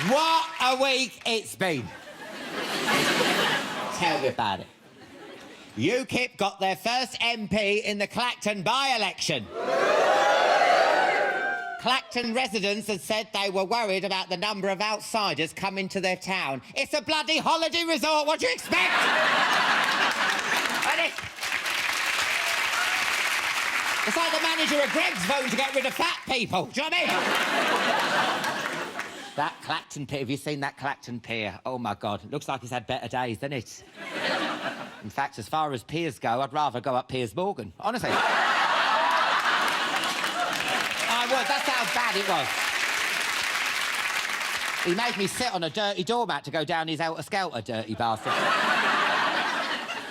What a week it's been. Tell me about it. UKIP got their first MP in the Clacton by-election. Clacton residents had said they were worried about the number of outsiders coming to their town. It's a bloody holiday resort, what do you expect? It's like the manager of Greg's voting to get rid of fat people, do you know what I mean? That Clacton pier, have you seen that Clacton pier? Oh, my God, it looks like it's had better days, doesn't it? In fact, as far as piers go, I'd rather go up Piers Morgan, honestly. I would, that's how bad it was. He made me sit on a dirty doormat to go down his helter-skelter, dirty bastard.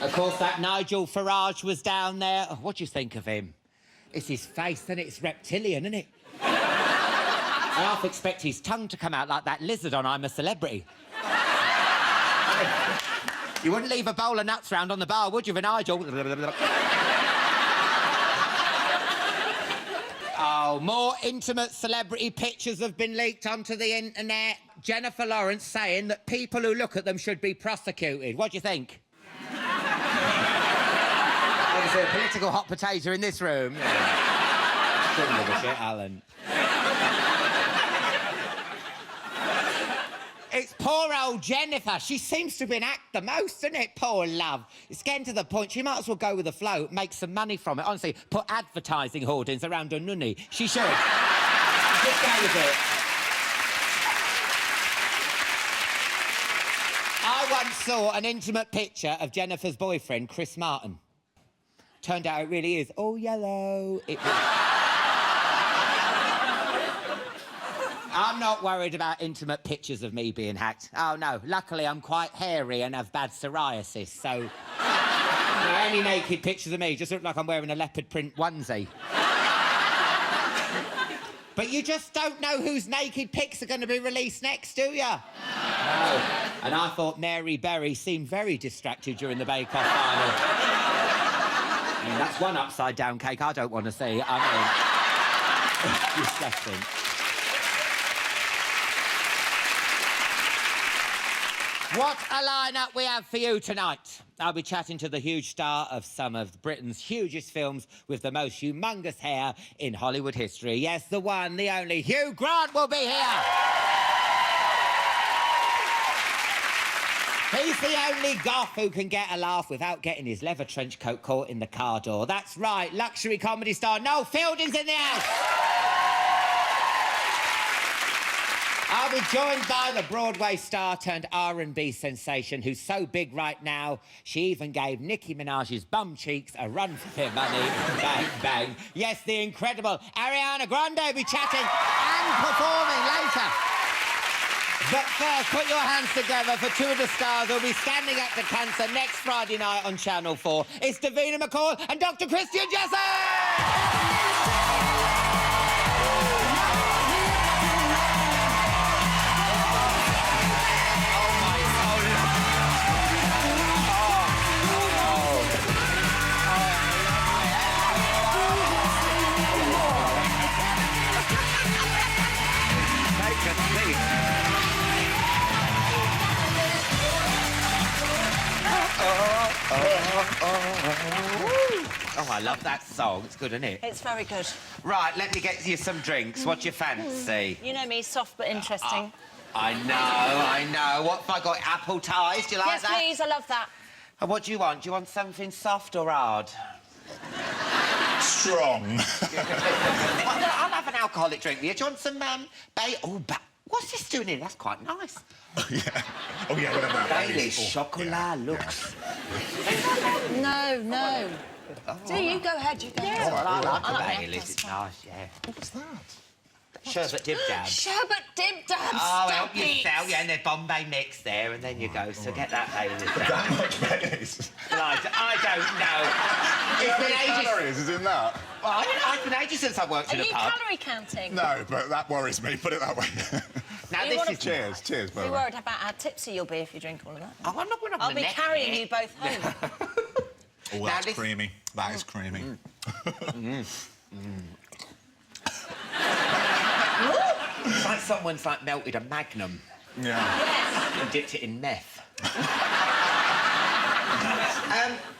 Of course, that Nigel Farage was down there. Oh, what do you think of him? It's his face, and it's reptilian, isn't it? I half expect his tongue to come out like that lizard on I'm a Celebrity. You wouldn't leave a bowl of nuts round on the bar, would you, for Nigel? Oh, more intimate celebrity pictures have been leaked onto the internet. Jennifer Lawrence saying that people who look at them should be prosecuted. What do you think? There's a political hot potato in this room. Yeah. Couldn't give a shit, Alan. It's poor old Jennifer. She seems to have been hacked the most, isn't it? Poor love. It's getting to the point she might as well go with the flow, make some money from it. Honestly, put advertising hoardings around her nunny. She should. Just go with it. I once saw an intimate picture of Jennifer's boyfriend, Chris Martin. Turned out it really is all yellow. It was... I'm not worried about intimate pictures of me being hacked. Oh, no. Luckily, I'm quite hairy and have bad psoriasis, so... any naked pictures of me just look like I'm wearing a leopard print onesie. But you just don't know whose naked pics are going to be released next, do you? No. And I thought Mary Berry seemed very distracted during the Bake Off final. I mean, that's one upside-down cake I don't want to see. I mean... disgusting. What a lineup we have for you tonight. I'll be chatting to the huge star of some of Britain's hugest films with the most humongous hair in Hollywood history. Yes, the one, the only, Hugh Grant will be here. He's the only goth who can get a laugh without getting his leather trench coat caught in the car door. That's right, luxury comedy star Noel Fielding's in the house. I'll be joined by the Broadway star turned R&B sensation who's so big right now, she even gave Nicki Minaj's bum cheeks a run for their money. Bang, bang. Yes, the incredible Ariana Grande will be chatting and performing later. But first, put your hands together for two of the stars who'll be standing up to cancer next Friday night on Channel 4. It's Davina McCall and Dr. Christian Jessup! Oh, I love that song. It's good, isn't it? It's very good. Right, let me get you some drinks. What do you fancy? You know me, soft but interesting. I know. What have I got? Apple ties? Do you like that? Yes, please, I love that. And what do you want? Do you want something soft or hard? Strong. Well, no, I'll have an alcoholic drink with you. Do you want some, what's this doing here? That's quite nice. Oh, yeah, whatever. Bailey's chocolat looks... No. Oh, Do you? Go ahead, you go ahead. Yeah, well, I like I the like Bailey's. that. It's nice, yeah. What's that? Sherbet dib dab. Sherbet dib dab, Oh, stop help it. yourself. Yeah, and there's Bombay mix there, and then you go. So get that Bailey's down. That much Baileys? I don't know. It's been ages. Calories is in that? Well, it's been ages since I worked in a Are you pub. calorie counting? No, but that worries me. Put it that way. Now, You this wanna- is... Cheers, by Be the way. worried about how tipsy you'll be if you drink all of that. Oh, I'm not going to I'll be carrying you both home. Oh, Now, that's listen- creamy. That is creamy. It's like someone's, melted a Magnum. Yeah. Yes. and dipped it in meth.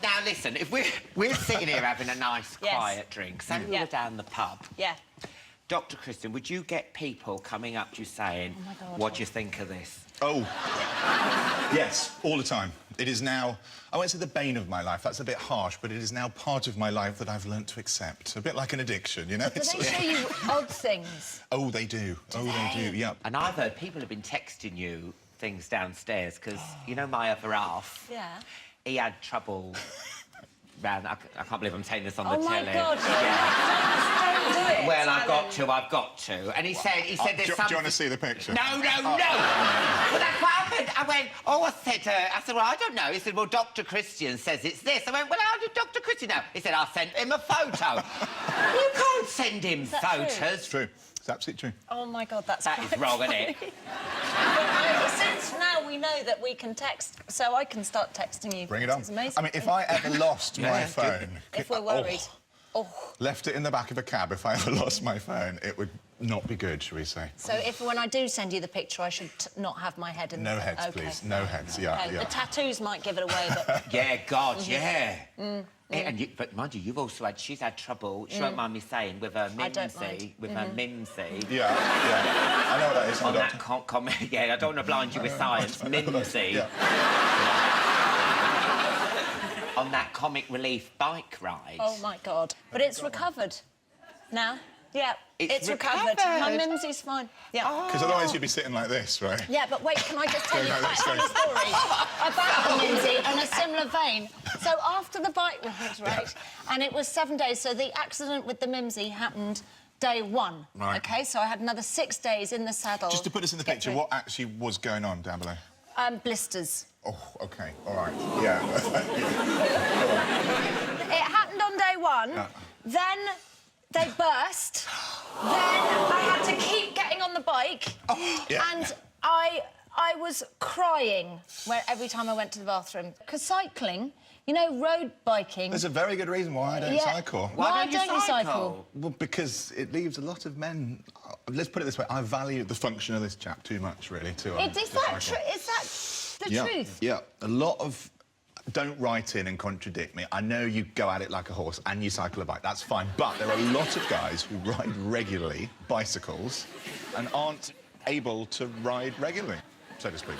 Now, listen, if we're sitting here having a nice, Yes. quiet drink, say we were down the pub. Yeah. Dr. Christian, would you get people coming up to you saying, Oh, my God. what do you think of this? Oh. Yes, all the time. It is now, I won't say the bane of my life, that's a bit harsh, but it is now part of my life that I've learnt to accept. A bit like an addiction, you know? Do they show you odd things? Oh, they do. They do, yeah. And I've heard people have been texting you things downstairs, because, you know, my other half, Yeah. he had trouble... I can't believe I'm saying this on the Oh, my telly. God. Yeah. Don't do it. Well, I've Alan. got to. And he said there's Do you something... want to see the picture? No. Well, that's what happened. I went, I said, well, I don't know. He said, well, Dr. Christian says it's this. I went, well, how did Dr. Christian know? He said, I sent him a photo. You can't send him that photos. true? It's true. It's absolutely true. Oh, my God, that's That quite is wrong, isn't funny. it? But since now we know that we can text, so I can start texting you. Bring it on. It's amazing. I mean, if I ever lost my Yeah, phone... If we're worried. Left it in the back of a cab, if I ever lost my phone, it would not be good, shall we say. So if when I do send you the picture, I should not have my head in No the... heads, okay. please. No heads, yeah, Okay. yeah. The tattoos might give it away, but... Yeah, God, yeah. But mind you, you've also had... She's had trouble, she won't mind me saying, with her I don't mind. mimsy. With her mimsy. Yeah. I know what that is. On that comment... Yeah, I don't want to blind you with science. Mimsy. Yeah. On that comic relief bike ride. Oh, my God. But it's recovered now. Yeah, It's recovered. recovered. My mimsy's fine. Yeah. Because otherwise you'd be sitting like this, right? Yeah, but wait, can I just tell you No, quite a let's funny story about the mimsy on a similar vein? So after the bike ride, right, and it was 7 days, so the accident with the mimsy happened day 1. Right. OK, so I had another 6 days in the saddle. Just to put us in the picture, what actually was going on down below? Blisters. Oh, OK, all right, yeah. It happened on day 1, then they burst, then I had to keep getting on the bike, and I was crying every time I went to the bathroom. Because cycling, you know, road biking... There's a very good reason why I don't cycle. Why don't you cycle? Well, because it leaves a lot of men... Let's put it this way, I value the function of this chap too much, really, Is that the truth? Yeah, a lot of... Don't write in and contradict me. I know you go at it like a horse and you cycle a bike, that's fine. But there are a lot of guys who ride regularly bicycles and aren't able to ride regularly, so to speak.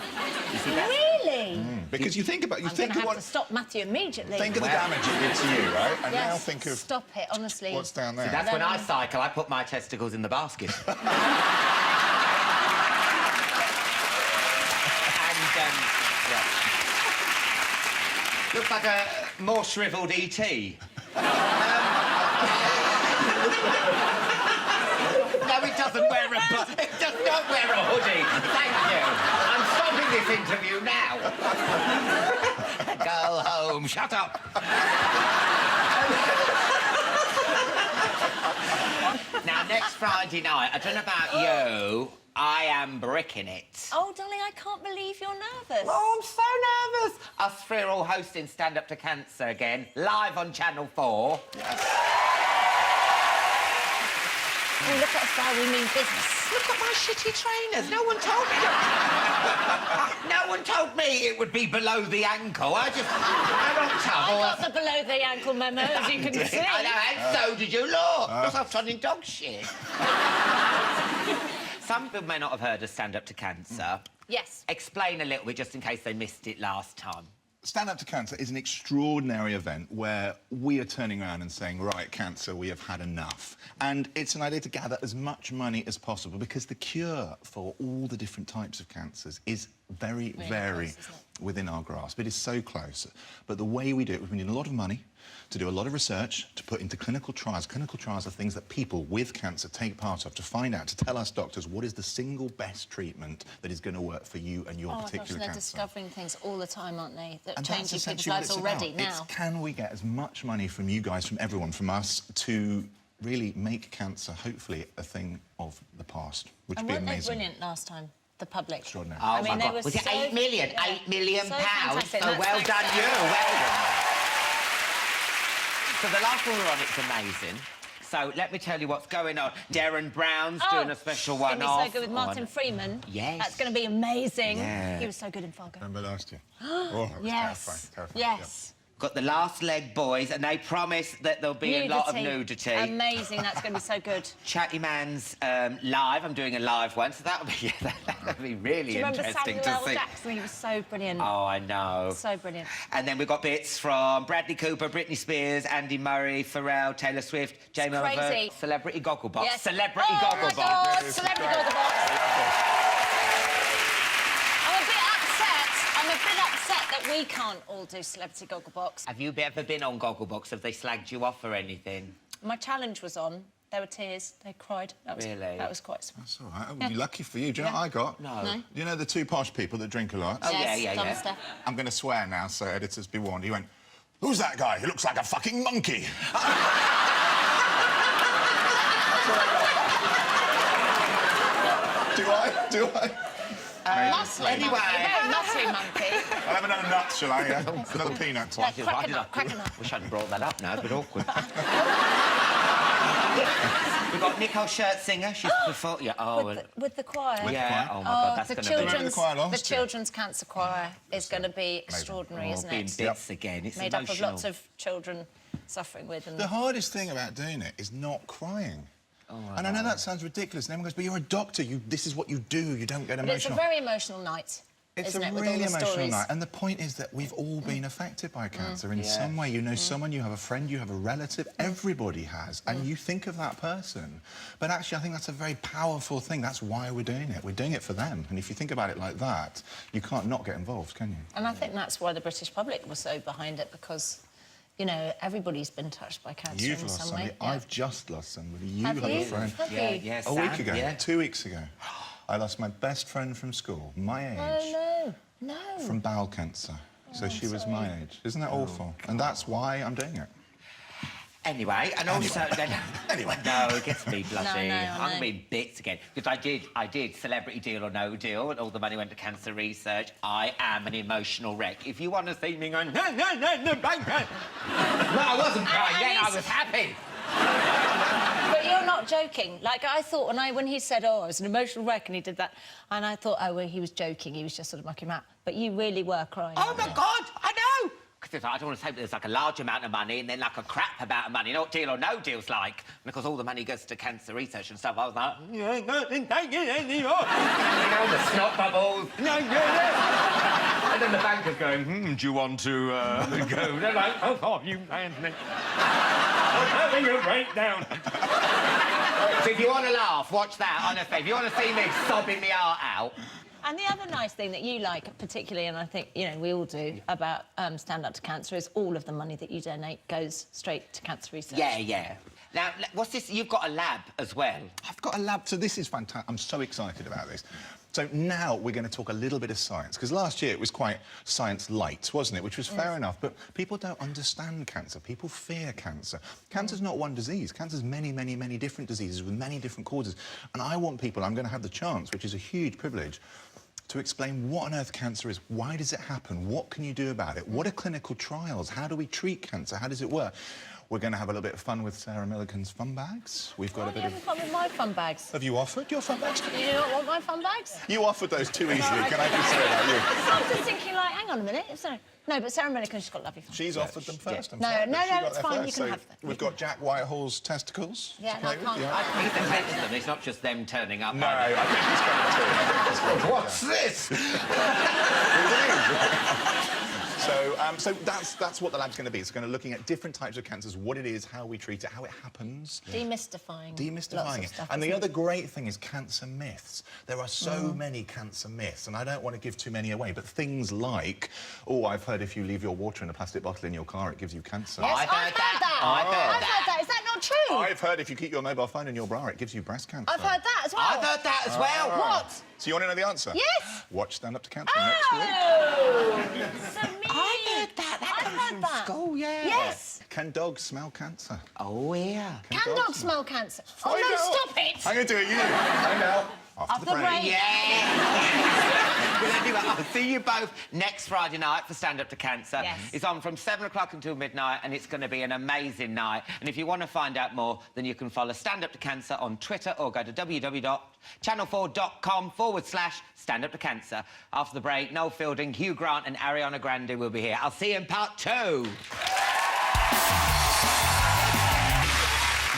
Really? Because you think about... I'm going to have to stop Matthew immediately. Think of the damage it did to you, right? And now think of... Stop it, honestly. What's down there? That's when I cycle, I put my testicles in the basket. Looks like a more shrivelled E.T. No, it doesn't wear it does not wear a hoodie. Thank you. I'm stopping this interview now. Go home. Shut up. Now, next Friday night, I don't know about you, I am bricking it. Oh, darling, I can't believe you're nervous. Oh, I'm so nervous. Us three are all hosting Stand Up to Cancer again, live on Channel 4. Oh, look at us how we mean business. Look at my shitty trainers. No one told me no one told me it would be below the ankle. I rocked up. I got the below the ankle memo, as you can see. I know, and so did you. Look, because I've done in dog shit. Some people may not have heard of Stand Up to Cancer. Yes. Explain a little bit, just in case they missed it last time. Stand Up to Cancer is an extraordinary event where we are turning around and saying, right, cancer, we have had enough. And it's an idea to gather as much money as possible because the cure for all the different types of cancers is very close, within our grasp. It is so close. But the way we do it, we need a lot of money to do a lot of research, to put into clinical trials. Clinical trials are things that people with cancer take part of to find out, to tell us doctors what is the single best treatment that is going to work for you and your particular they're cancer. discovering things all the time, aren't they? That And changes that's people's essentially what lives it's already about. now. It's can we get as much money from you guys, from everyone, from us, to really make cancer, hopefully, a thing of the past, which would And be weren't they amazing. brilliant last time? The public. Extraordinary. Oh, I mean, my they God. were Was it so... 8 million? yeah. 8 million So pounds? fantastic. So That's well thanks done, to you. Well done. So the last one we were on, it's amazing. So let me tell you what's going on. Darren Brown's doing a special one-off. It's going to be so good with Martin Freeman. Yes. That's going to be amazing. Yeah. He was so good in Fargo. Remember last year? Oh, that was Yes. terrifying. Yes. Got the Last Leg Boys, and they promise that there'll be a lot of nudity. Amazing. That's going to be so good. Chatty Man's live. I'm doing a live one, so that'll be really Do you remember interesting Samuel to L. see. Jackson? He was so brilliant. Oh, I know. So brilliant. And then we've got bits from Bradley Cooper, Britney Spears, Andy Murray, Pharrell, Taylor Swift, Jamie crazy. Oliver, Celebrity Gogglebox. Yes. Celebrity Oh, Gogglebox. my God. Celebrity Gogglebox. I'm a bit upset that we can't all do Celebrity Gogglebox. Have you ever been on Gogglebox? Have they slagged you off or anything? My challenge was on. There were tears. They cried. Really? That was quite sweet. That's all right. Lucky for you. Do you know what I got? No. You know the two posh people that drink a lot? Oh, Yes, yeah. Dom and Steph. I'm going to swear now, so editors be warned. He went, "Who's that guy? He looks like a fucking monkey." Do I? Muscly Anyway. monkey. Very muscly monkey. I'll have another nut, shall I? Yeah? Another peanut. Yeah, crack a nut, crack a nut. Wish I'd brought that up now, it's a bit awkward. We've got Nicole Scherzinger, she's before... Yeah, With the choir. yeah, oh, my God, that's the going to Remember children's, the choir last the year? children's cancer choir is going to be extraordinary, be... isn't being it? bits again, it's Made emotional. up of lots of children suffering with... And The hardest thing about doing it is not crying. And I know that sounds ridiculous, and everyone goes, "But you're a doctor, this is what you do, you don't get but emotional." it's a very emotional night, It's isn't a it, with really all the emotional stories? night, and the point is that we've all been affected by cancer in some way. You know someone, you have a friend, you have a relative, everybody has, and you think of that person. But actually, I think that's a very powerful thing. That's why we're doing it. We're doing it for them, and if you think about it like that, you can't not get involved, can you? And I think that's why the British public was so behind it, because, you know, everybody's been touched by cancer You've in lost some somebody. way. Yeah. I've just lost somebody. You Have have you? a friend. Have you? Yeah, A week Sam, ago, yeah. 2 weeks ago, I lost my best friend from school, my age. Oh, no. No. From bowel cancer. So she was my age. Isn't that awful? And that's why I'm doing it. Anyway, and also... Anyway. No, it gets me blushing. No, I'm going to be bits again. Because I did Celebrity Deal or No Deal, and all the money went to cancer research. I am an emotional wreck. If you want to see me going... No, bang. Well, I wasn't crying then, I was happy. But you're not joking. Like, I thought when he said, "Oh, I was an emotional wreck," and he did that, and I thought, oh, well, he was joking. He was just sort of mucking him out. But you really were crying. Oh, my God, I know. Because I don't want to say that there's, like, a large amount of money and then, like, a crap amount of money. You know what Deal or No Deal's like? And, of course, all the money goes to cancer research and stuff. I was like, you ain't got to take it anymore. You know, the snot bubbles. No. And then the banker's going, do you want to go? They're like, oh, you man. I'm having a breakdown. So if you want to laugh, watch that, honestly. If you want to see me sobbing my heart out... And the other nice thing that you like, particularly, and I think, you know, we all do, about Stand Up to Cancer is all of the money that you donate goes straight to cancer research. Yeah. Now, what's this? You've got a lab as well. I've got a lab, so this is fantastic. I'm so excited about this. So now we're going to talk a little bit of science, because last year it was quite science light, wasn't it? Which was fair enough, but people don't understand cancer. People fear cancer. Cancer's not one disease. Cancer's many different diseases with many different causes. And I want people, I'm going to have the chance, which is a huge privilege, to explain what on earth cancer is, why does it happen, what can you do about it, what are clinical trials, how do we treat cancer, how does it work? We're going to have a little bit of fun with Sarah Millican's fun bags. We've got a bit of... fun with my fun bags. Have you offered your fun bags? You do not want my fun bags? You offered those too easily, can I just say that, you? I was just thinking, like, hang on a minute. No, but Sarah Millican, she's got lovely fun. She's offered them first. I'm No, sorry, no, but she got it's there fine, first. you can So have them. We've got Jack Whitehall's testicles Yeah, to play with. Yeah. I think the test them. It's not just them turning up. No, I think he's got it too. What's this? So that's what the lab's going to be. It's going to looking at different types of cancers, what it is, how we treat it, how it happens. Demystifying. Demystifying it. Stuff, and the other great thing is cancer myths. There are so many cancer myths, and I don't want to give too many away, but things like, oh, I've heard if you leave your water in a plastic bottle in your car, it gives you cancer. Yes, I've heard that. I've heard that. Is that not true? I've heard if you keep your mobile phone in your bra, it gives you breast cancer. I've heard that as well. I've heard that as well. What? So you want to know the answer? Yes. Watch Stand Up to Cancer next week. Oh! So me. I heard that. That I've comes heard from that. school, yeah. Yes. Can dogs smell cancer? Oh, yeah. Can dogs smell cancer? Oh, Find no, out. stop it! I'm going to do it, you. Find out. After the break. Yeah! We're gonna do it. I'll see you both next Friday night for Stand Up to Cancer. Yes. It's on from 7 o'clock until midnight, and it's going to be an amazing night. And if you want to find out more, then you can follow Stand Up to Cancer on Twitter or go to www.channel4.com/Stand Up to Cancer. After the break, Noel Fielding, Hugh Grant and Ariana Grande will be here. I'll see you in part 2.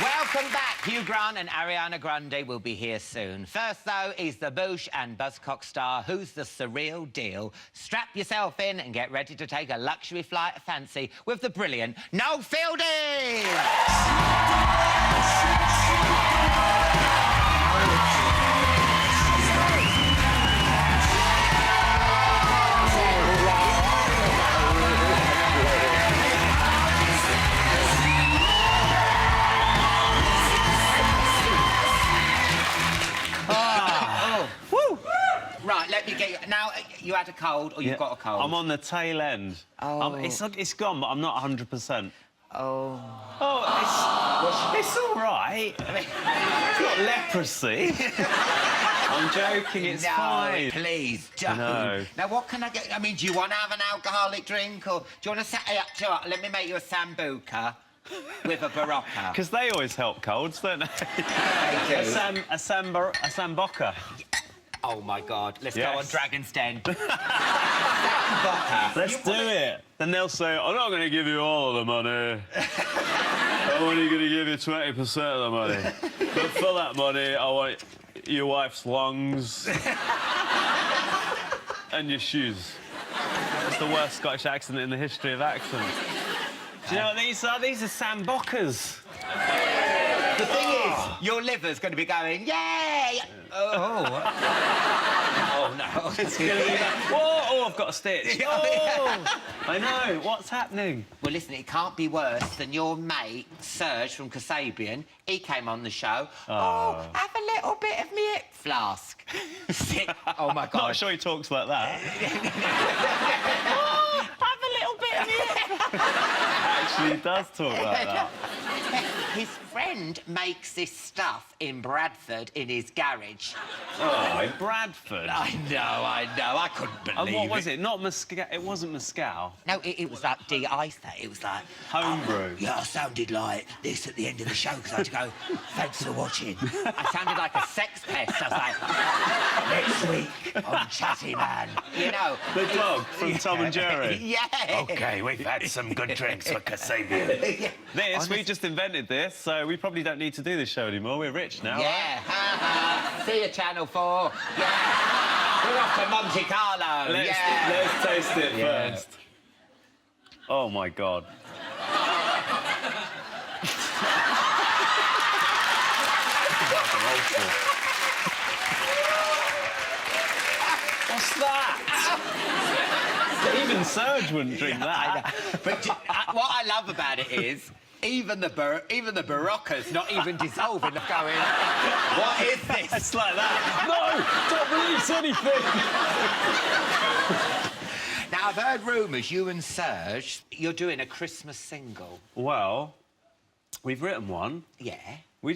Welcome back. Hugh Grant and Ariana Grande will be here soon. First, though, is the Boosh and Buzzcock star Who's the Surreal Deal. Strap yourself in and get ready to take a luxury flight of fancy with the brilliant Noel Fielding! Right, let me get you... Now, you had a cold or you've got a cold? I'm on the tail end. Oh. It's gone, but I'm not 100%. Oh. Oh, it's all right. I mean, it's not leprosy. I'm joking, it's fine. Please, don't. No. Now, what can I get? I mean, do you want to have an alcoholic drink or do you want to set it up to... Let me make you a sambuca with a barocca. Because they always help colds, don't they? They do. A sambuca. Oh, my God. Let's Yes. go on Dragon's Den. Let's do it. Then they'll say, I'm not going to give you all of the money. I'm only going to give you 20% of the money. But for that money, I want your wife's lungs and your shoes. It's the worst Scottish accent in the history of accents. Do you know what these are? These are sambucas. The thing is, your liver's going to be going, yay! Oh. Oh, no. It's going to be like, whoa, oh, I've got a stitch. Oh, I know. What's happening? Well, listen, it can't be worse than your mate, Serge from Kasabian. He came on the show. Oh, have a little bit of me flask. Oh, my God. Not sure he talks like that. Oh, have a little bit of me. Actually, he does talk like that. His friend makes this stuff in Bradford in his garage. Oh, in Bradford. I know. I couldn't believe And what it. was it? Not Moscow. It wasn't Moscow. No, it was like de-ice that. It was like... Homebrew. Yeah, I sounded like this at the end of the show because I had to go, thanks for watching. I sounded like a sex pest. I was like, next week on Chatty Man. You know... The dog from Tom and Jerry. Yeah. OK, we've had some good drinks for Kasabian. This, we just invented this, so we probably don't need to do this show anymore. We're rich now. Yeah. See you, Channel 4. Yeah. We're off to Monte Carlo. Let's taste it first. Oh, my God. What's that? Even Serge wouldn't drink that. But what I love about it is... Even the Barocca's not even dissolving. They're going, what is this? It's like that. No! Don't release anything! Now, I've heard rumours you and Serge, you're doing a Christmas single. Well, we've written one. Yeah. We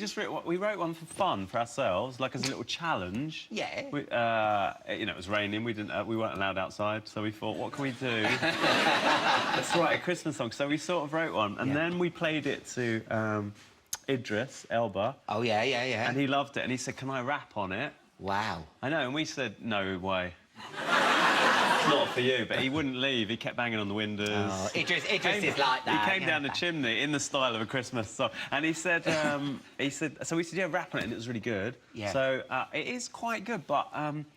wrote one for fun for ourselves, like as a little challenge. Yeah. We, you know, it was raining. We weren't allowed outside, so we thought, what can we do? Let's write a Christmas song. So we sort of wrote one, and then we played it to Idris Elba. Oh yeah. And he loved it, and he said, "Can I rap on it?" Wow. I know, and we said, "No way." Not for you, but he wouldn't leave. He kept banging on the windows. Oh, Idris is like that. He came down the chimney in the style of a Christmas song, and he said, so we said, yeah, rap on it, and it was really good. Yeah. So it is quite good, but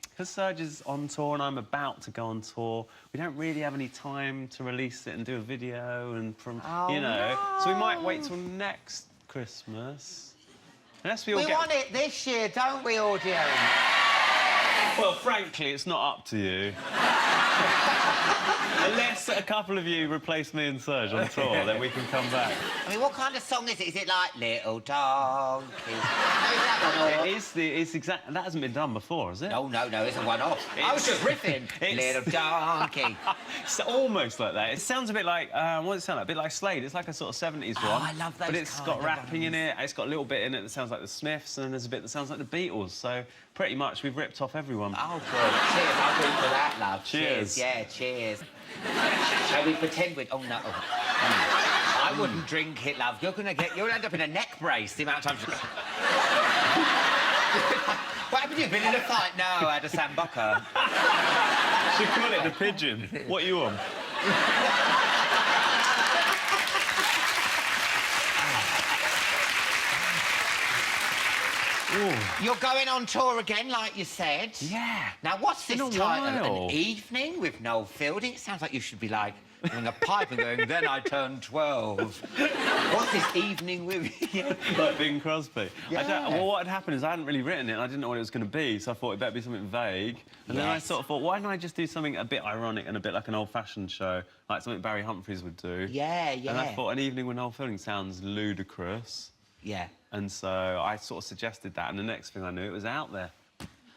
because Serge is on tour and I'm about to go on tour, we don't really have any time to release it and do a video and you know. So we might wait till next Christmas. Unless we all want it this year, don't we, audience? Well, frankly, it's not up to you. Unless a couple of you replace me and Serge on tour, then we can come back. I mean, what kind of song is it? Is it like Little Donkey? It's exact. That hasn't been done before, has it? No, it's a one-off. I was just riffing. Little Donkey. It's almost like that. It sounds a bit like, what does it sound like? A bit like Slade. It's like a sort of 70s one. I love those. But it's got rapping in it. It's got a little bit in it that sounds like the Smiths, and there's a bit that sounds like the Beatles. So pretty much we've ripped off everyone. Oh, good. Cheers. I'll do for that, love. Cheers. Yeah, cheers. Shall we pretend we're... Oh, no. I wouldn't drink it, love. You'll end up in a neck brace the amount of times you... What happened? You've been in a fight? No, I had a Sambuca. Should call it the pigeon. What are you on? Ooh. You're going on tour again, like you said. Yeah. Now, what's this title? An evening with Noel Fielding? It sounds like you should be, like, having a pipe and going, then I turned 12. What's this evening with... Like Bing Crosby. Yeah. Well, what had happened is I hadn't really written it, and I didn't know what it was going to be, so I thought it better be something vague. And then I sort of thought, why don't I just do something a bit ironic and a bit like an old-fashioned show, like something Barry Humphries would do. Yeah. And I thought an evening with Noel Fielding sounds ludicrous. Yeah. And so I sort of suggested that, and the next thing I knew, it was out there.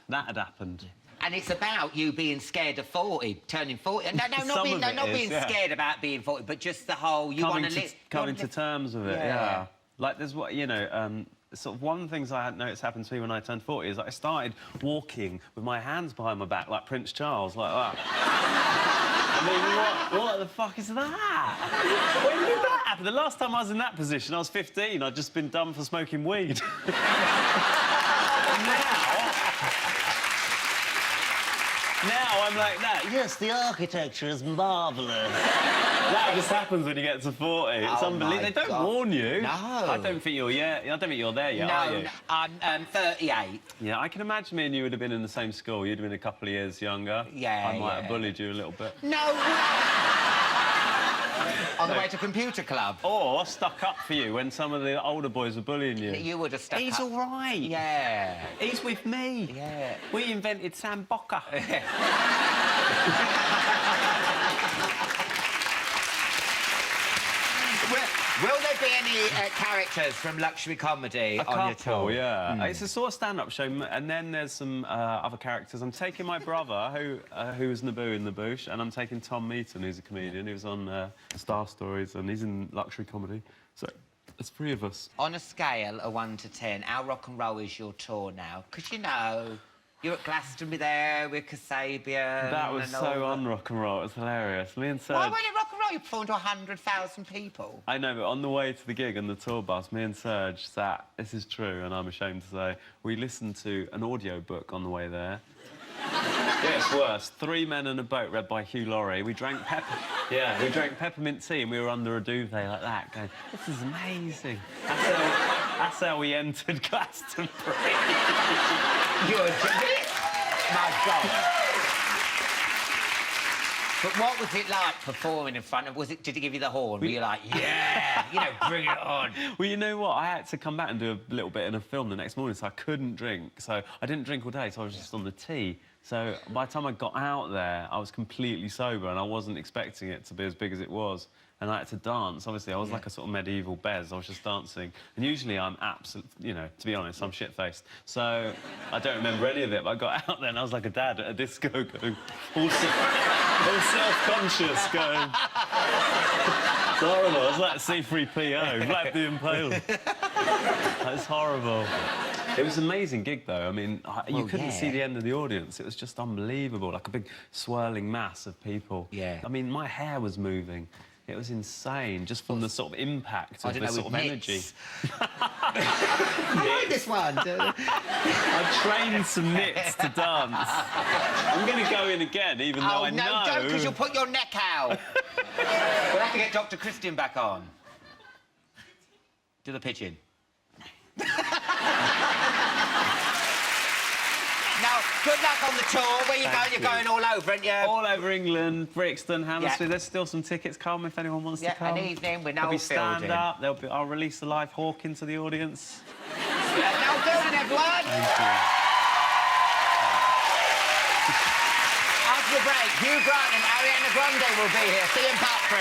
That had happened. And it's about you being scared of 40, turning 40. No, not being scared about being 40, but just the whole... You want to live... Coming to terms with it, yeah. Like, there's what, you know, sort of one of the things I had noticed happened to me when I turned 40 is that I started walking with my hands behind my back, like Prince Charles, like that. I mean, what the fuck is that? When did that happen? The last time I was in that position, I was 15. I'd just been done for smoking weed. Now I'm like that. Yes, the architecture is marvellous. That just happens when you get to 40. It's unbelievable. They don't warn you. No. I don't think you're there yet, are you? No, I'm 38. Yeah, I can imagine me and you would have been in the same school. You'd have been a couple of years younger. Yeah, I might have bullied you a little bit. No. On the way to computer club. Or stuck up for you when some of the older boys were bullying you. You would have stuck He's up. all right. Yeah. He's with me. Yeah. We invented Sambuca. Will there be any characters from luxury comedy on your tour? Yeah. It's a sort of stand-up show, and then there's some other characters. I'm taking my brother, who's Naboo in the Bush, and I'm taking Tom Meaton, who's a comedian, who's on Star Stories, and he's in luxury comedy. So there's 3 of us. On a scale of 1 to 10, how rock and roll is your tour now? Because, you know, you're at Glastonbury there with Kasabian. That was so un-rock and roll. It was hilarious. Me and Serge... Why wasn't it rock and roll? You performed to 100,000 people. I know, but on the way to the gig on the tour bus, me and Serge sat, this is true, and I'm ashamed to say, we listened to an audio book on the way there. Yeah, it's worse. 3 Men and a Boat, read by Hugh Laurie. We drank peppermint tea, and we were under a duvet like that, going, this is amazing. That's how we entered Glastonbury. You're my God. But what was it like performing in front of... Did it give you the horn? Were you like, yeah, you know, bring it on? Well, you know what? I had to come back and do a little bit in a film the next morning, so I couldn't drink. So I didn't drink all day, so I was just on the tea. So by the time I got out there, I was completely sober, and I wasn't expecting it to be as big as it was. And I had to dance. Obviously, I was like a sort of medieval Bez. I was just dancing. And usually I'm absolutely, you know, to be honest, I'm shit-faced. So I don't remember any of it, but I got out there and I was like a dad at a disco going, all self-conscious, going... It's horrible. I was like C-3PO, Vlad the Impaler. That's horrible. It was an amazing gig, though. I mean, you couldn't see the end of the audience. It was just unbelievable, like a big swirling mass of people. Yeah. I mean, my hair was moving. It was insane, just from the sort of impact of the sort of energy. I like this one. I trained some knits to dance. I'm going to go in again, even though I know... Oh, no, don't, because you'll put your neck out. We'll have to get Dr. Christian back on. Do the pigeon. Now, good luck on the tour. Where you going? You're going all over, aren't you? All over England, Brixton, Hammersmith. There's still some tickets. Come if anyone wants to come. An evening with There'll Noel be Fielding. stand-up. I'll release a live hawk into the audience. Noel Fielding, everyone. Thank you. the break, Hugh Grant and Ariana Grande will be here. See you in part 3.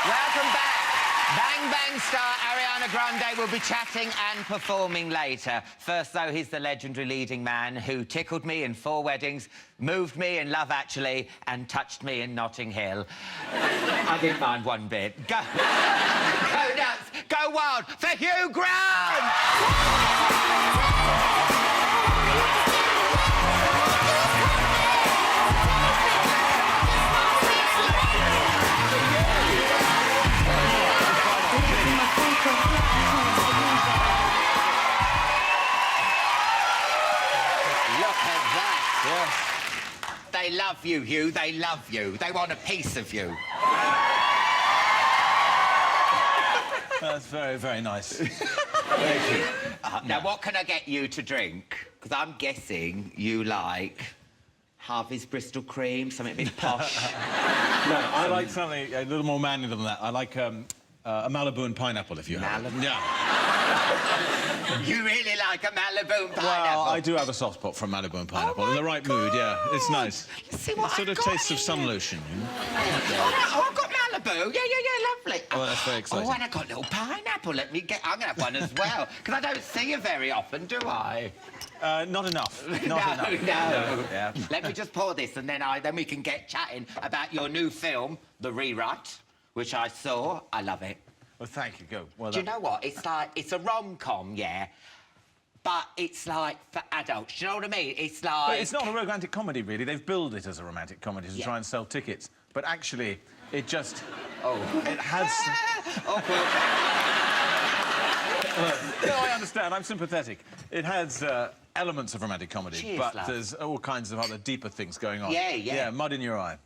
Welcome back. Bang Bang star Ariana Grande will be chatting and performing later. First, though, he's the legendary leading man who tickled me in 4 weddings, moved me in Love Actually, and touched me in Notting Hill. I didn't mind one bit. Go nuts, go wild for Hugh Grant! They love you, Hugh. They love you. They want a piece of you. That's very, very nice. Thank you. Now, what can I get you to drink? Because I'm guessing you like Harvey's Bristol Cream, something a bit posh. No, I like something a little more manly than that. I like a Malibu and pineapple, if you have it. Malibu? Yeah. You really like a Malibu and pineapple? Well, I do have a soft spot for Malibu and pineapple. In the right mood, yeah. It's nice. Let's see what It sort I've of got tastes of here. sun lotion, you know? Oh, I've got Malibu. Yeah, lovely. Oh, that's very exciting. Oh, and I got a little pineapple. I'm going to have one as well. Because I don't see you very often, do I? Not enough. Not enough. No. Yeah. Let me just pour this, and then we can get chatting about your new film, The Rewrite, which I saw. I love it. Well, thank you. Go. Well Do you know what? It's like, it's a rom-com, yeah, but it's like for adults. Do you know what I mean? It's like... But it's not a romantic comedy, really. They've billed it as a romantic comedy to Yeah. try and sell tickets. But actually, it just... Oh. It has... No, I understand. I'm sympathetic. It has elements of romantic comedy, Cheers, but love. there's all kinds of other deeper things going on. Yeah. Yeah, mud in your eye.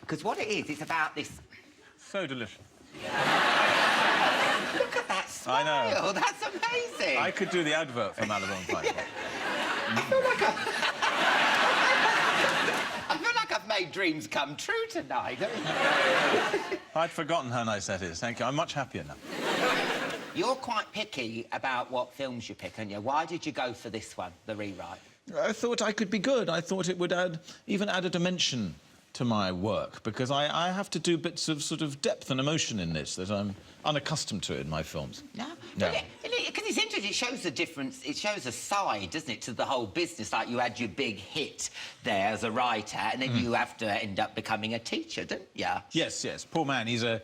Because what it is, it's about this... So delicious. Look at that smile. I know. That's amazing. I could do the advert for Malibu and pineapple. I feel like I've made dreams come true tonight. I'd forgotten how nice that is. Thank you. I'm much happier now. You're quite picky about what films you pick, aren't you? Why did you go for this one, The Rewrite? I thought I could be good. I thought it would even add a dimension to my work, because I have to do bits of sort of depth and emotion in this that I'm unaccustomed to in my films. No? No. Because it's interesting, it shows the difference, it shows a side, doesn't it, to the whole business. Like, you had your big hit there as a writer, and then you have to end up becoming a teacher, don't you? Yes. Poor man. He was a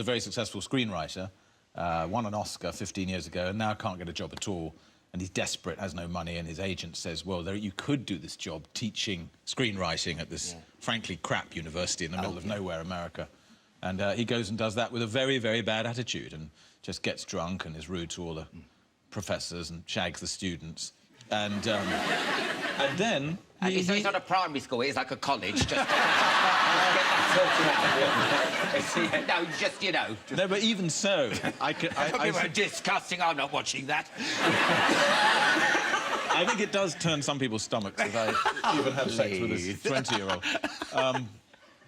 very successful screenwriter, won an Oscar 15 years ago, and now can't get a job at all. And he's desperate, has no money, and his agent says, well, you could do this job teaching screenwriting at this, frankly, crap university in the middle of nowhere, America. And he goes and does that with a very, very bad attitude and just gets drunk and is rude to all the professors and shags the students. And then... So it's not a primary school, it's like a college, just to get that sorted out. No, just, you know... No, but even so, I were disgusting, I'm not watching that. I think it does turn some people's stomachs if I even have sex with this 20-year-old.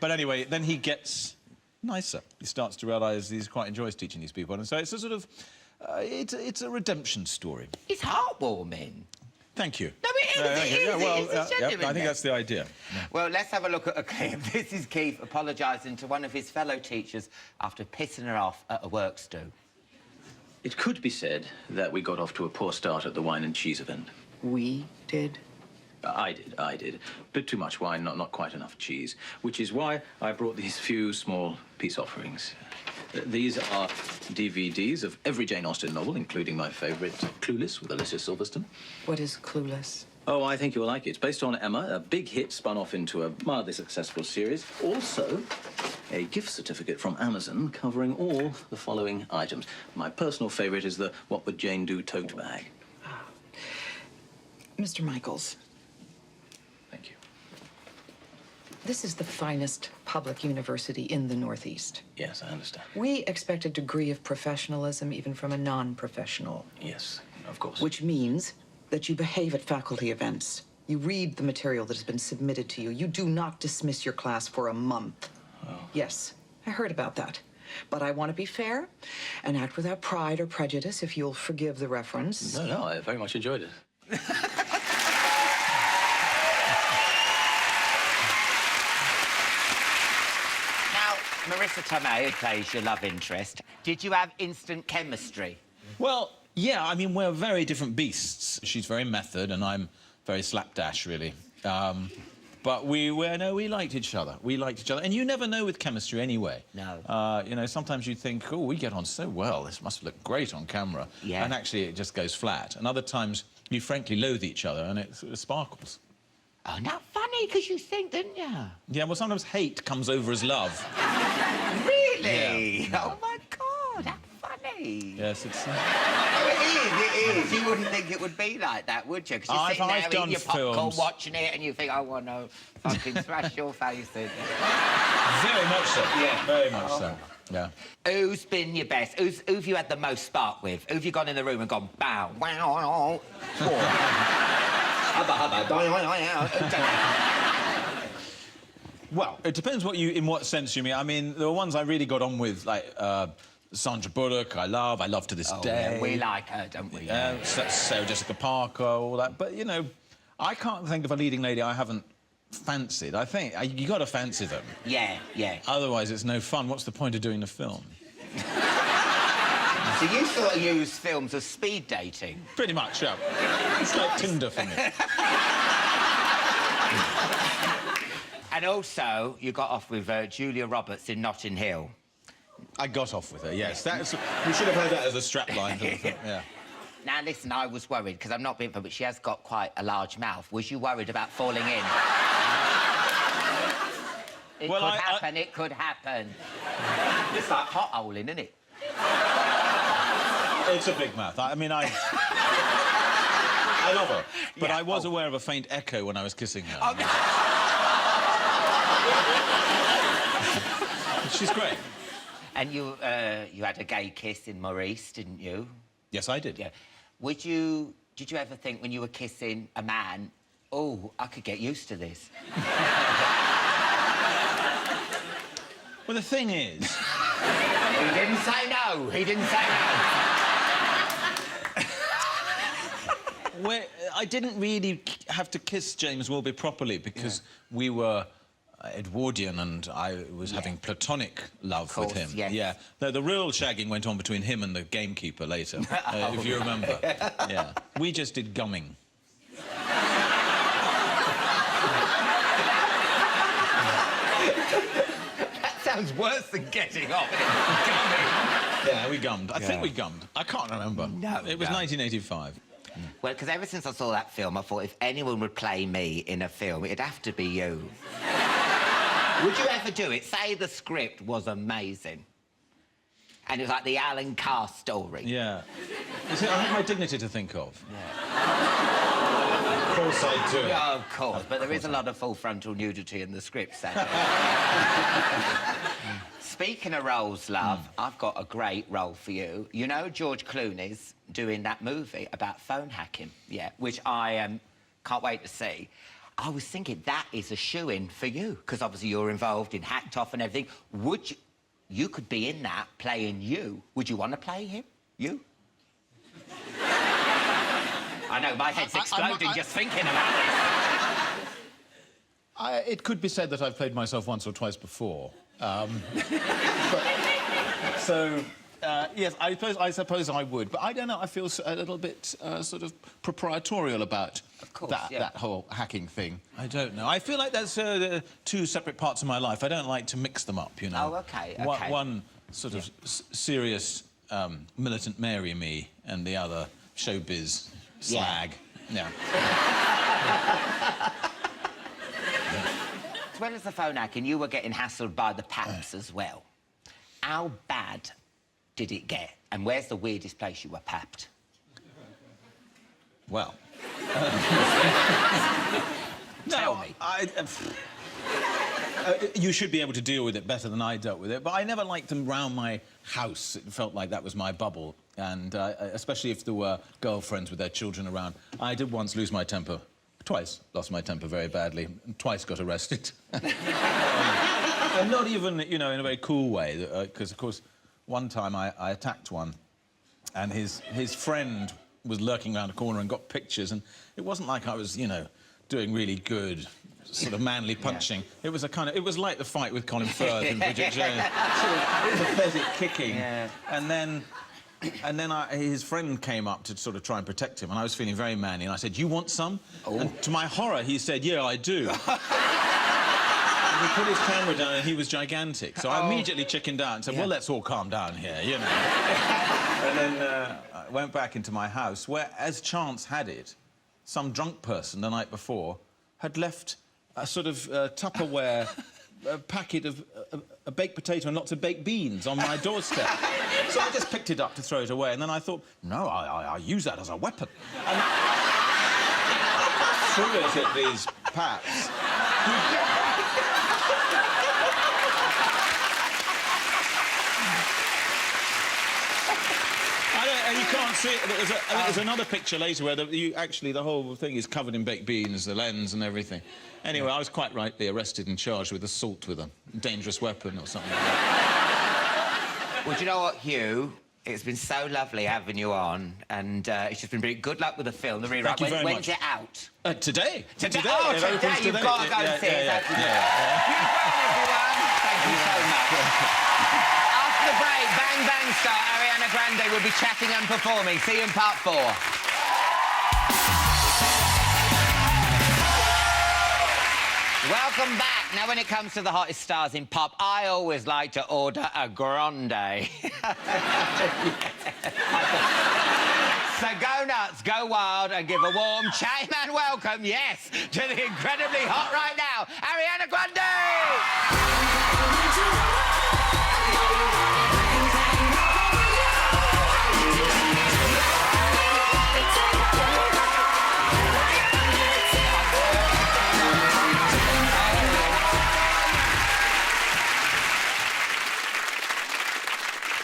But anyway, then he gets nicer. He starts to realise he quite enjoys teaching these people. And so it's a sort of... it's a redemption story. It's heartwarming. Thank you. No, it is, thank you. it is, Yeah, well, it is genuine, I think that's the idea. Yeah. Well, let's have a look at a clip. This is Keith apologising to one of his fellow teachers after pissing her off at a work stew. It could be said that we got off to a poor start at the wine and cheese event. We did? I did. Bit too much wine, not quite enough cheese, which is why I brought these few small peace offerings. These are DVDs of every Jane Austen novel, including my favourite, Clueless, with Alicia Silverstone. What is Clueless? Oh, I think you'll like it. It's based on Emma, a big hit spun off into a mildly successful series. Also, a gift certificate from Amazon covering all the following items. My personal favourite is the What Would Jane Do tote bag. Mr. Michaels, Thank you. this is the finest public university in the Northeast. Yes, I understand. We expect a degree of professionalism even from a non-professional, Yes, of course. which means that you behave at faculty events. You read the material that has been submitted to you. You do not dismiss your class for a month. Oh. Yes, I heard about that. But I want to be fair and act without pride or prejudice, if you'll forgive the reference. No, I very much enjoyed it. Now, Marissa Tomei, who plays your love interest, did you have instant chemistry? Well, yeah, I mean, we're very different beasts. She's very method, and I'm very slapdash, really. But we liked each other. We liked each other. And you never know with chemistry anyway. No. You know, sometimes you think, oh, we get on so well. This must look great on camera. Yeah. And actually, it just goes flat. And other times, you frankly loathe each other, and it sort of sparkles. Oh, not funny, because you think, didn't you? Yeah, well, sometimes hate comes over as love. Really? Yeah. Oh, my God, that's funny. Yes, it's... It is. You wouldn't think it would be like that, would you? Because you're sitting there eating your popcorn, watching it, and you think, I want to fucking thrash your face in. Very much so. Yeah. Very much so. Yeah. Who's been your best? Who have you had the most spark with? Who have you gone in the room and gone, bow, wow, Well, it depends in what sense you mean. I mean, there were ones I really got on with, like Sandra Bullock. I love to this day. Yeah, we like her, don't we? Sarah Jessica Parker, all that. But you know, I can't think of a leading lady I haven't fancied. I think you got to fancy them. Yeah. Otherwise, it's no fun. What's the point of doing the film? So you sort of use films as speed dating? Pretty much, yeah. It's like Tinder for me. And also, you got off with Julia Roberts in Notting Hill. I got off with her, yes. We should have heard that as a strapline for the film, yeah. Now, listen, I was worried, because I'm not being funny, but she has got quite a large mouth. Was you worried about falling in? It could happen. It's like hot holing, isn't it? It's a big mouth. I mean, I love her. But I was aware of a faint echo when I was kissing her. Oh, no. She's great. And you had a gay kiss in Maurice, didn't you? Yes, I did. Yeah. Did you ever think when you were kissing a man, oh, I could get used to this? Well, the thing is... He didn't say no. He didn't say no. I didn't really have to kiss James Wilby properly because we were Edwardian and I was having platonic love with him. Yes. Yeah. No, the real shagging went on between him and the gamekeeper later, if you remember. Yeah. We just did gumming. That sounds worse than getting off. Gumming. Yeah, we gummed. I think we gummed. I can't remember. No. It was 1985. Well, because ever since I saw that film, I thought if anyone would play me in a film, it'd have to be you. Would you ever do it? Say the script was amazing. And it was like the Alan Carr story. Yeah. You see, I have my dignity to think of. Yeah. Of course I do. Oh, of course, but there is a lot of full frontal nudity in the script, sadly. Speaking of roles, love, I've got a great role for you. You know George Clooney's doing that movie about phone hacking, which I can't wait to see. I was thinking that is a shoo-in for you, because obviously you're involved in Hacked Off and everything. Would you could be in that, playing you. Would you want to play him? You? I know, my head's exploding just thinking about this. It could be said that I've played myself once or twice before. Yes, I suppose I would. But I don't know, I feel a little bit sort of proprietorial about that whole hacking thing. I don't know. I feel like that's two separate parts of my life. I don't like to mix them up, you know. Oh, OK. One sort of serious militant Mary me and the other showbiz slag. Yeah. As well as the phone hacking, you were getting hassled by the paps as well. How bad did it get? And where's the weirdest place you were papped? Well... Tell me. You should be able to deal with it better than I dealt with it, but I never liked them round my house. It felt like that was my bubble, and especially if there were girlfriends with their children around. I did once lose my temper. Twice lost my temper very badly, and twice got arrested. And not even, you know, in a very cool way, because, of course, one time I attacked one, and his friend was lurking around a corner and got pictures, and it wasn't like I was, you know, doing really good, sort of manly punching. It was a kind of... It was like the fight with Colin Firth and Bridget Jones. Sort of pathetic kicking. Yeah. And then his friend came up to sort of try and protect him, and I was feeling very manly, and I said, "You want some?" Oh. And to my horror, he said, "Yeah, I do." And he put his camera down, and he was gigantic. So I immediately chickened out and said, "Well, let's all calm down here, you know." And then I went back into my house, where, as chance had it, some drunk person the night before had left a sort of Tupperware packet of a baked potato and lots of baked beans on my doorstep. So I just picked it up to throw it away, and then I thought, no, I'll use that as a weapon. And threw it at these paps. And you can't see it. There's another picture later where actually the whole thing is covered in baked beans, the lens and everything. Anyway, I was quite rightly arrested and charged with assault with a dangerous weapon or something like that. Well, do you know what, Hugh? It's been so lovely having you on, and it's just been really good luck with the film, the rewrite. Thank you very much. When's it out? Today. Today? Oh, today. You've got to go and see it. Yeah. Everyone. Thank you so much. After the break, Bang Bang star Ariana Grande will be chatting and performing. See you in part 4. Welcome back. Now, when it comes to the hottest stars in pop, I always like to order a grande. So go nuts, go wild, and give a warm Chatty Man welcome, yes, to the incredibly hot right now, Ariana Grande!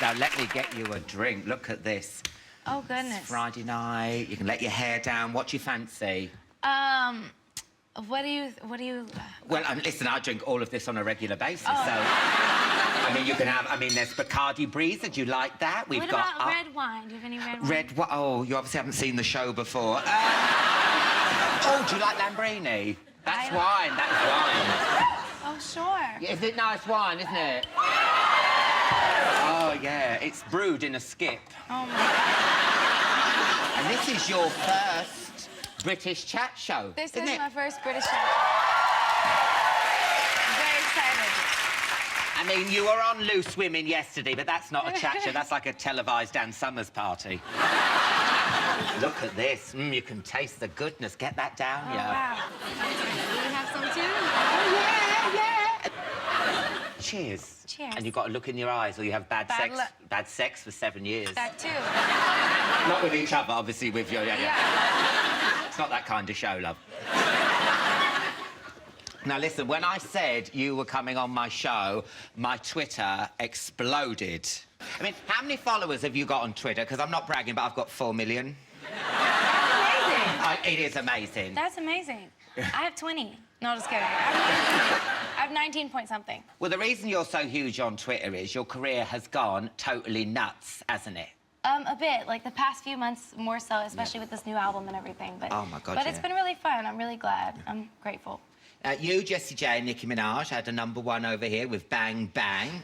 Now, let me get you a drink. Look at this. Oh, goodness. It's Friday night. You can let your hair down. What do you fancy? What do you... Well, listen, I drink all of this on a regular basis, so... I mean, you can have... I mean, there's Bacardi Breezer. Do you like that? What about red wine? Do you have any red wine? Red wine? Oh, you obviously haven't seen the show before. Oh, do you like Lambrini? That's wine. That's wine. Oh, sure. Is it nice wine, isn't it? Oh, yeah. It's brewed in a skip. Oh, my God. And this is your first British chat show, This isn't is it? my first British show. I'm very excited. I mean, you were on Loose Women yesterday, but that's not a chat show. That's like a televised Dan Summers party. Look at this. You can taste the goodness. Get that down, Oh, yeah. wow. You have some, too? Oh, yeah. Cheers. Cheers. And you've got to look in your eyes, or you have bad sex. luck. Bad sex for 7 years. That, too. Not with each other, obviously, with your... Yeah. It's not that kind of show, love. Now, listen, when I said you were coming on my show, my Twitter exploded. I mean, how many followers have you got on Twitter? Because I'm not bragging, but I've got 4 million. Amazing. It is amazing. That's amazing. I have 20. No, just kidding. I have 19 point something. Well, the reason you're so huge on Twitter is your career has gone totally nuts, hasn't it? A bit. Like, the past few months, more so, especially with this new album and everything. But, oh, my God, But it's been really fun. I'm really glad. I'm grateful. You, Jessie J and Nicki Minaj had a #1 over here with Bang Bang.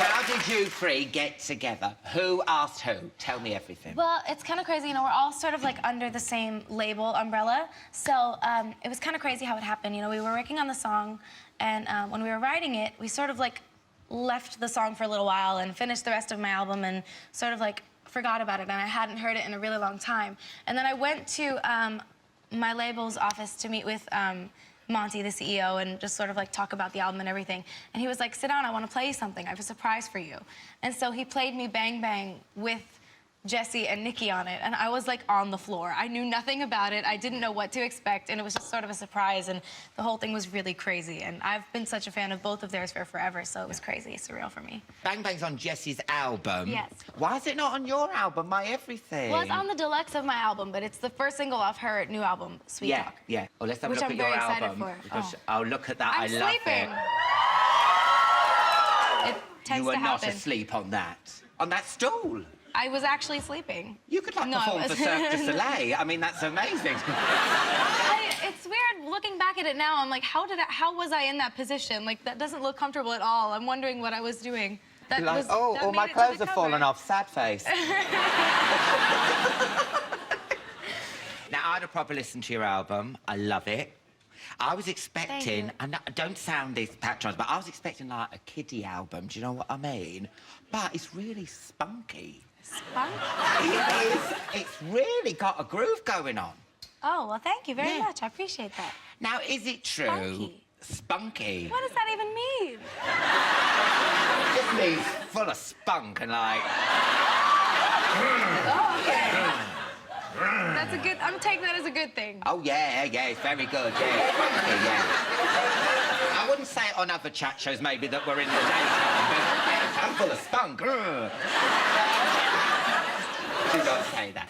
How did you three get together? Who asked who? Tell me everything. Well, it's kind of crazy. You know, we're all sort of, like, under the same label, umbrella. So it was kind of crazy how it happened. You know, we were working on the song, and when we were writing it, we sort of, like, left the song for a little while and finished the rest of my album and sort of, like, forgot about it. And I hadn't heard it in a really long time. And then I went to my label's office to meet with Monty, the CEO, and just sort of like talk about the album and everything. And he was like, sit down, I want to play you something. I have a surprise for you. And so he played me Bang Bang with Jesse and Nikki on it, and I was like on the floor. I knew nothing about it. I didn't know what to expect, and it was just sort of a surprise, and the whole thing was really crazy. And I've been such a fan of both of theirs for forever, so it was crazy, surreal for me. Bang Bang's on Jesse's album. Yes. Why is it not on your album, My Everything? Well, it's on the deluxe of my album, but it's the first single off her new album, Sweet Talk. Yeah. Well, let's have a Which look I'm at your very excited album. for. Because, Oh. look at that. I'm I love sleeping. it. It tends You were to not happen. asleep on that. On that stool. I was actually sleeping. You could like No, I perform for was- Cirque du Soleil. I mean, that's amazing. It's weird looking back at it now. I'm like, how was I in that position? Like, that doesn't look comfortable at all. I'm wondering what I was doing. That Like, was, oh, that all made my it to clothes the have fallen cover. off. Sad face. Now, I'd have probably listened to your album. I love it. I was expecting, you. and I don't sound this patronised, but I was expecting like a kiddie album. Do you know what I mean? But it's really spunky. Spunk? It is. It's really got a groove going on. Oh, well, thank you very Yeah. much. I appreciate that. Now, is it true? Spunky. Spunky. What does that even mean? It just means full of spunk and like. Oh, okay. That's a good, I'm taking that as a good thing. Oh yeah, it's very good. Yeah, spunky, yeah. I wouldn't say it on other chat shows maybe that were in the daytime, but I'm full of spunk. Do not say that.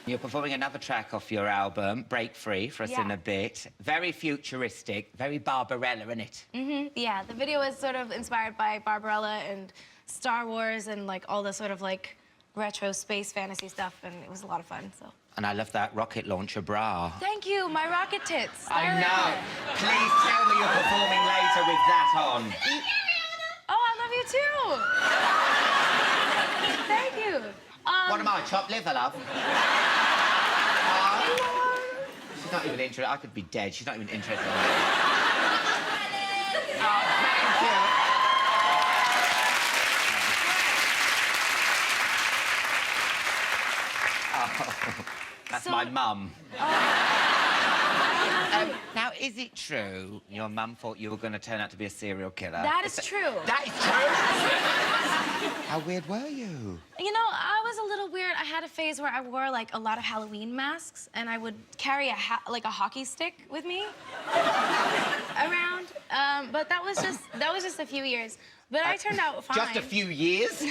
You're performing another track off your album, Break Free, for us Yeah. in a bit. Very futuristic, very Barbarella, isn't it? Yeah, the video was sort of inspired by Barbarella and Star Wars and like all the sort of like retro space fantasy stuff, and it was a lot of fun, so. And I love that rocket launcher bra. Thank you, my rocket tits. I They're know. there. Please tell me you're performing later with that on. Oh, I love you too. Thank you. What am I, chopped liver, love? Oh, she's not even interested. I could be dead. She's not even interested in me. Oh, thank you. Oh, that's So- my mum. Now, is it true your mum thought you were going to turn out to be a serial killer? That is true. That is true? How weird were you? You know, I was a little weird. I had a phase where I wore like a lot of Halloween masks, and I would carry a hockey stick with me around. But that was just a few years. But I turned out fine. Just a few years?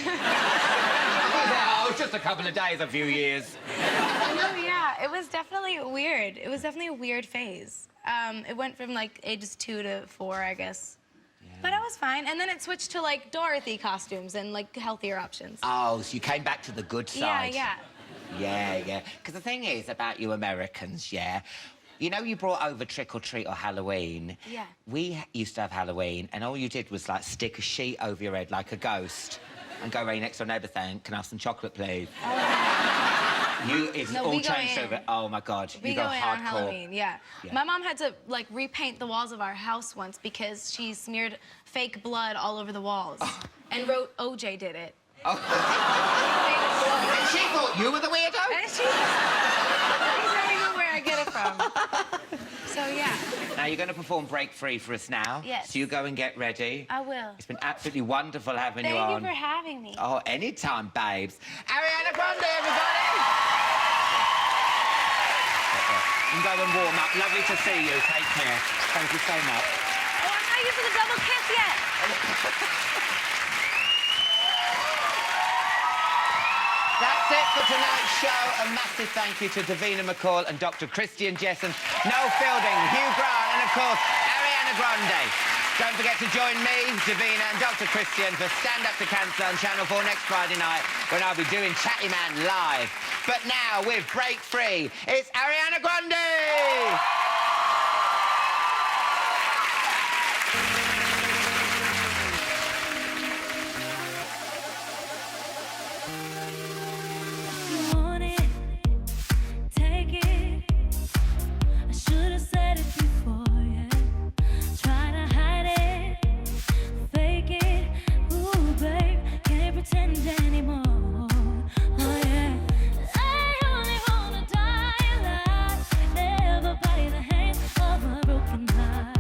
Oh, just a couple of days, a few years. No, yeah, it was definitely weird. It was definitely a weird phase. It went from like ages 2 to 4, I guess. Yeah. But I was fine. And then it switched to like Dorothy costumes and like healthier options. Oh, so you came back to the good side. Yeah. Yeah. Because the thing is about you Americans, yeah, you know you brought over Trick or Treat or Halloween. Yeah. We used to have Halloween, and all you did was, like, stick a sheet over your head like a ghost and go right next door neighbour saying, can I have some chocolate, please? It's No, all we go changed in. over. Oh, my God. We you go go in hardcore. on Halloween, yeah. Yeah. My mom had to like repaint the walls of our house once because she smeared fake blood all over the walls and wrote OJ did it. And she thought you were the weirdo? And she doesn't even know where I get it from. So, yeah. Now, you're going to perform Break Free for us now. Yes. So you go and get ready. I will. It's been absolutely wonderful having you Thank on. you for having me. Oh, anytime, babes. Ariana Grande, everybody! You can go and warm up. Lovely to see you. Take care. Thank you so much. Oh, I'm not used to the double kiss yet. That's it for tonight's show. A massive thank you to Davina McCall and Dr. Christian Jessen, Noel Fielding, Hugh Grant, and of course, Ariana Grande. Don't forget to join me, Davina, and Dr. Christian for Stand Up to Cancer on Channel 4 next Friday night when I'll be doing Chatty Man live. But now, with Break Free, it's Ariana Grande! Never by the hand of a broken heart.